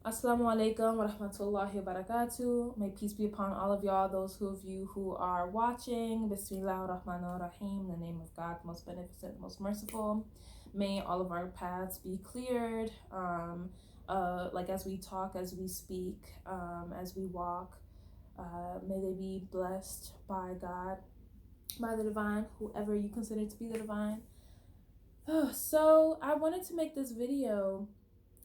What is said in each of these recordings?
Assalamu alaikum wa rahmatullahi wa barakatuh. May peace be upon all of y'all, those of you who are watching. Bismillah ar-Rahman ar-Rahim, in the name of God, most beneficent, most merciful. May all of our paths be cleared. Like as we talk, as we speak, as we walk. May they be blessed by God, by the divine, whoever you consider to be the divine. So I wanted to make this video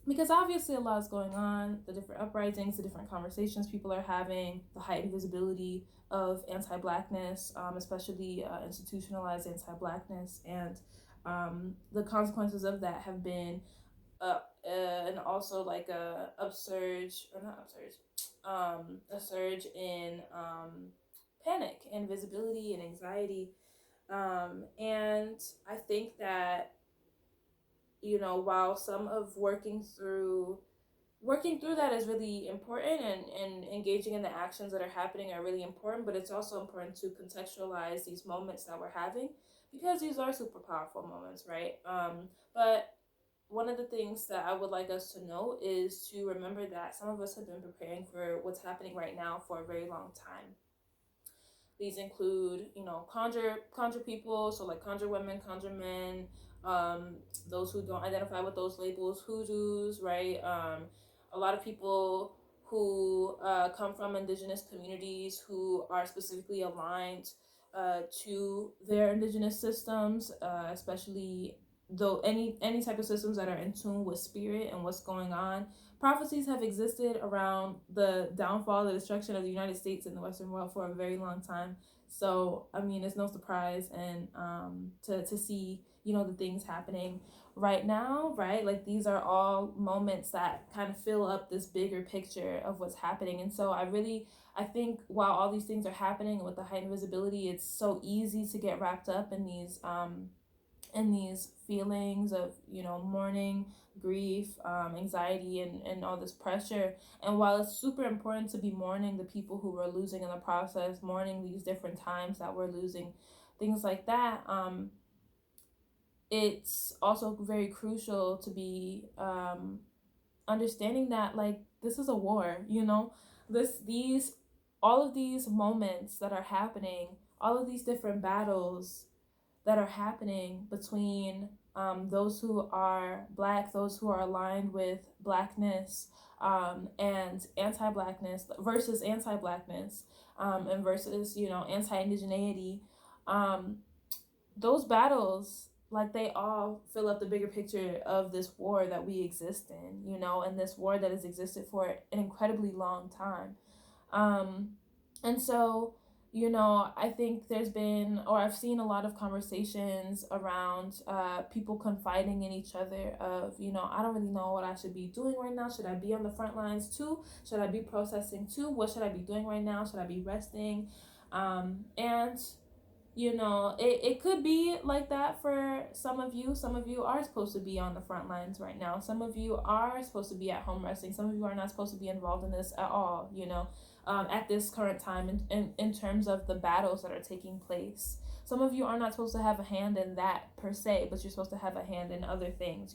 because obviously a lot is going on, the different uprisings, the different conversations people are having, the heightened visibility of anti-blackness, especially institutionalized anti-blackness, and the consequences of that have been and also like a upsurge, or not upsurge, a surge in panic and visibility and anxiety. And I think that, while some of working through that is really important, and engaging in the actions that are happening are really important, but it's also important to contextualize these moments that we're having, because these are super powerful moments, right? But one of the things that I would like us to know is to remember that some of us have been preparing for what's happening right now for a very long time. These include, conjure people, so like conjure women, conjure men, those who don't identify with those labels, hoodoos, right? A lot of people who come from indigenous communities who are specifically aligned to their indigenous systems, especially though any type of systems that are in tune with spirit and what's going on. Prophecies have existed around the downfall, the destruction of the United States and the Western world for a very long time. So, I mean, it's no surprise, and to see, the things happening right now, right? Like, these are all moments that kind of fill up this bigger picture of what's happening. And so I think while all these things are happening with the heightened visibility, it's so easy to get wrapped up in these feelings of, mourning, grief, anxiety, and all this pressure. And while it's super important to be mourning the people who we're losing in the process, mourning these different times that we're losing, things like that, it's also very crucial to be understanding that, like, this is a war, these all of these moments that are happening, all of these different battles that are happening between those who are Black, those who are aligned with Blackness, and anti-Blackness versus anti-Blackness, and versus, anti-indigeneity. Those battles, like, they all fill up the bigger picture of this war that we exist in, and this war that has existed for an incredibly long time. And so, I think there's been, or I've seen a lot of conversations around people confiding in each other of, I don't really know what I should be doing right now. Should I be on the front lines too? Should I be processing too? What should I be doing right now? Should I be resting? And it could be like that for some of you. Some of you are supposed to be on the front lines right now. Some of you are supposed to be at home resting. Some of you are not supposed to be involved in this at all, at this current time, in terms of the battles that are taking place. Some of you are not supposed to have a hand in that per se, but you're supposed to have a hand in other things,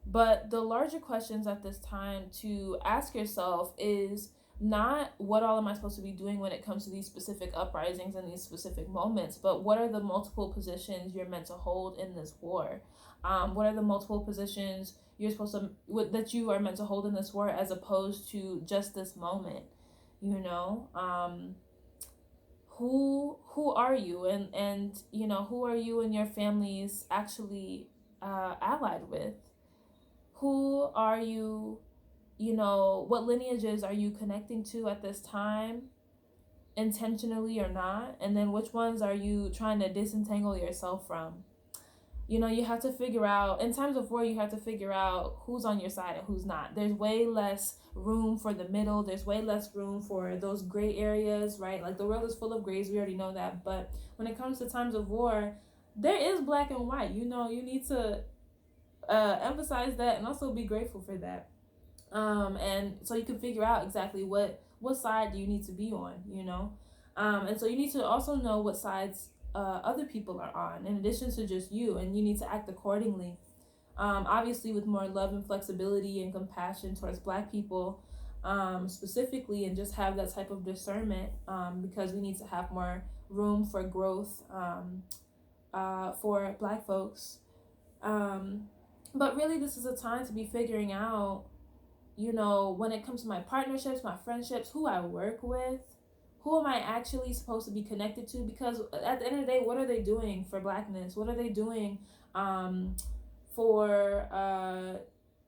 But the larger questions at this time to ask yourself is not what all am I supposed to be doing when it comes to these specific uprisings and these specific moments, but what are the multiple positions you're meant to hold in this war? What are the multiple positions you're supposed to that you are meant to hold in this war, as opposed to just this moment? Who are you, and who are you and your families actually allied with? Who are you? What lineages are you connecting to at this time, intentionally or not? And then which ones are you trying to disentangle yourself from? You have to figure out, in times of war, you have to figure out who's on your side and who's not. There's way less room for the middle. There's way less room for those gray areas, right? Like, the world is full of grays. We already know that. But when it comes to times of war, there is black and white. You need to emphasize that, and also be grateful for that. And so you can figure out exactly what side do you need to be on, and so you need to also know what sides other people are on, in addition to just you, and you need to act accordingly. obviously with more love and flexibility and compassion towards Black people, specifically, and just have that type of discernment, because we need to have more room for growth, for Black folks. Um, but really, this is a time to be figuring out, when it comes to my partnerships, my friendships, who I work with, who am I actually supposed to be connected to? Because at the end of the day, what are they doing for Blackness? What are they doing, um, for,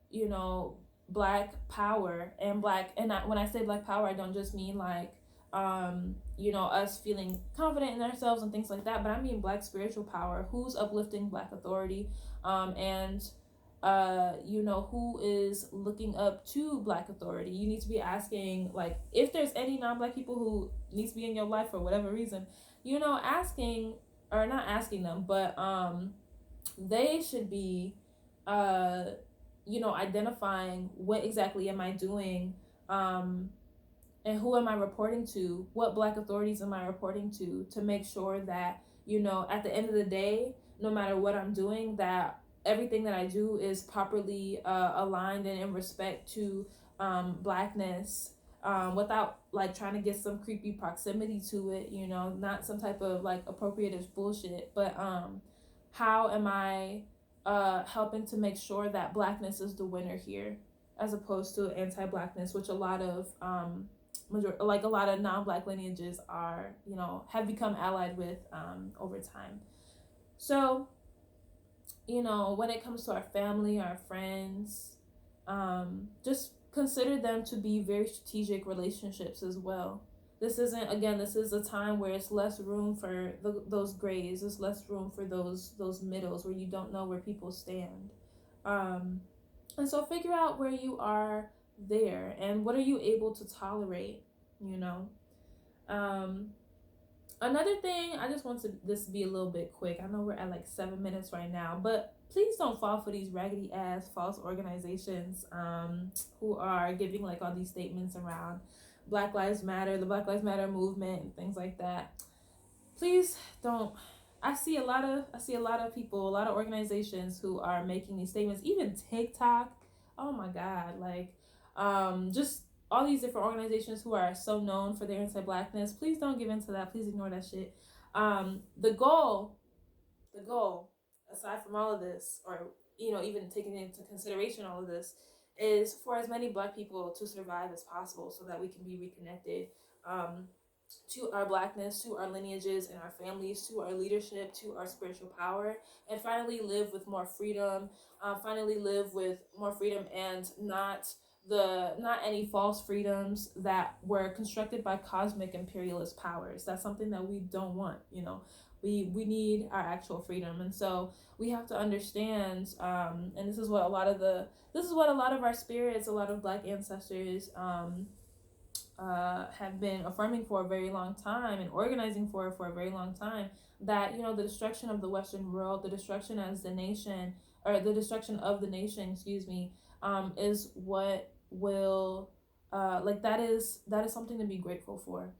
you know, Black power and Black, and when I say Black power, I don't just mean like, us feeling confident in ourselves and things like that, but I mean Black spiritual power. Who's uplifting Black authority, and who is looking up to Black authority? You need to be asking, like, if there's any non-Black people who needs to be in your life for whatever reason, asking, or not asking them, but they should be, uh, identifying what exactly am I doing, and who am I reporting to? What Black authorities am I reporting to make sure that, at the end of the day, no matter what I'm doing, that everything that I do is properly, aligned and in respect to, Blackness, without like trying to get some creepy proximity to it, not some type of like appropriative bullshit, but how am I, helping to make sure that Blackness is the winner here, as opposed to anti-Blackness, which a lot of, like a lot of non-Black lineages are, have become allied with, over time. So, when it comes to our family, our friends, just consider them to be very strategic relationships as well. This is a time where it's less room for those grays. There's less room for those middles where you don't know where people stand. Um, and so figure out where you are there and what are you able to tolerate, you know. Um, Another thing, I just want to this to be a little bit quick. I know we're at like 7 minutes right now, but please don't fall for these raggedy ass false organizations, who are giving like all these statements around Black Lives Matter, the Black Lives Matter movement, and things like that. Please don't. I see a lot of people, a lot of organizations who are making these statements, even TikTok. Oh my God, like, just all these different organizations who are so known for their anti-Blackness. Please don't give into that. Please ignore that shit. The goal, aside from all of this, or even taking into consideration all of this, is for as many Black people to survive as possible, so that we can be reconnected, um, to our Blackness, to our lineages and our families, to our leadership, to our spiritual power, and finally live with more freedom. Finally live with more freedom, and not any false freedoms that were constructed by cosmic imperialist powers. That's something that we don't want. We need our actual freedom, and so we have to understand. And this is what a lot of our spirits, a lot of Black ancestors, have been affirming for a very long time and organizing for a very long time, that the destruction of the Western world, the destruction as the nation, or the destruction of the nation, excuse me, is what will, like, that is something to be grateful for.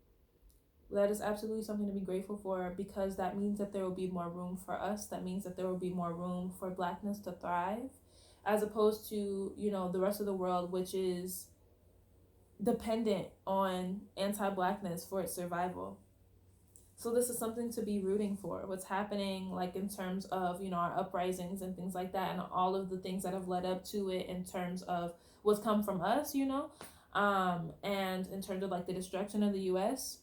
That is absolutely something to be grateful for, because that means that there will be more room for us. That means that there will be more room for Blackness to thrive, as opposed to the rest of the world, which is dependent on anti-Blackness for its survival. So this is something to be rooting for. What's happening, like, in terms of our uprisings and things like that, and all of the things that have led up to it, in terms of what's come from us, and in terms of like the destruction of the U.S.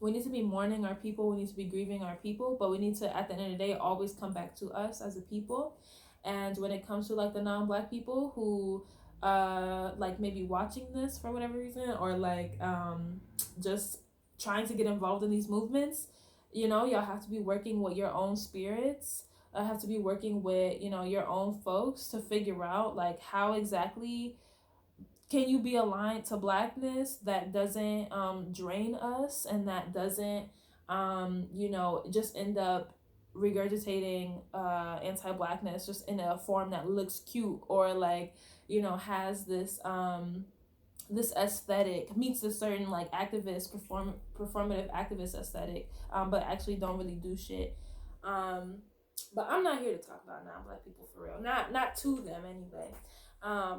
We need to be mourning our people. We need to be grieving our people, but we need to, at the end of the day, always come back to us as a people. And when it comes to like the non-Black people who, like, maybe watching this for whatever reason, or like, just trying to get involved in these movements, y'all have to be working with your own spirits. I have to be working with your own folks to figure out like how exactly can you be aligned to Blackness that doesn't, drain us, and that doesn't, just end up regurgitating, anti-Blackness just in a form that looks cute, or like has this aesthetic, meets a certain like performative activist aesthetic, but actually don't really do shit. um But I'm not here to talk about non-black people for real. Not to them anyway.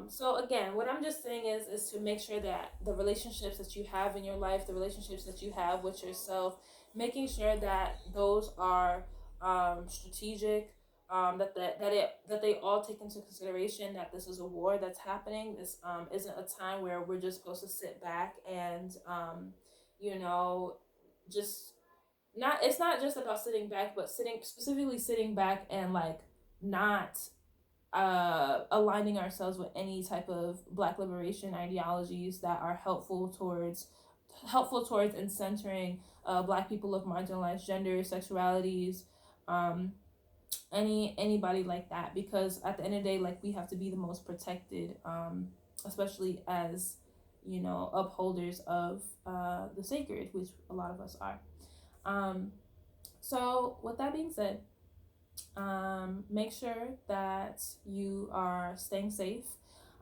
So again, what I'm just saying is to make sure that the relationships that you have in your life, the relationships that you have with yourself, making sure that those are strategic, that they all take into consideration that this is a war that's happening. This isn't a time where we're just supposed to sit back and you know just not it's not just about sitting back, but sitting back and like not aligning ourselves with any type of black liberation ideologies that are helpful towards and centering black people of marginalized genders, sexualities, um, anybody like that, because at the end of the day, like, we have to be the most protected, especially as upholders of the sacred, which a lot of us are. So with that being said, make sure that you are staying safe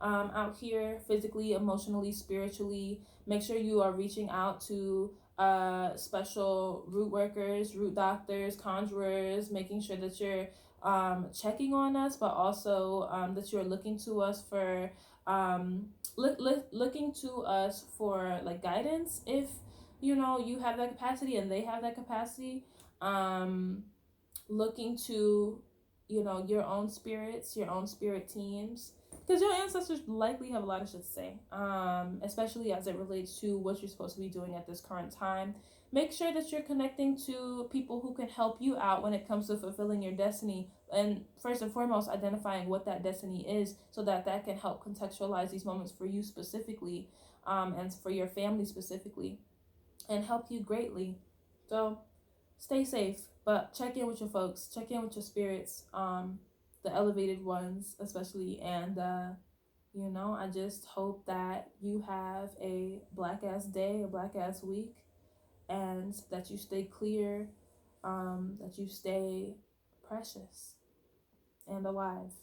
out here, physically, emotionally, spiritually. Make sure you are reaching out to special root workers, root doctors, conjurers, making sure that you're checking on us, but also that you're looking to us for looking to us for like guidance if you have that capacity and they have that capacity. Looking to your own spirits, your own spirit teams, because your ancestors likely have a lot of shit to say, especially as it relates to what you're supposed to be doing at this current time. Make sure that you're connecting to people who can help you out when it comes to fulfilling your destiny, and first and foremost identifying what that destiny is, so that that can help contextualize these moments for you specifically, and for your family specifically, and help you greatly. So stay safe, but check in with your folks, check in with your spirits, the elevated ones especially, and I just hope that you have a black ass day, a black ass week, and that you stay clear, that you stay precious and alive.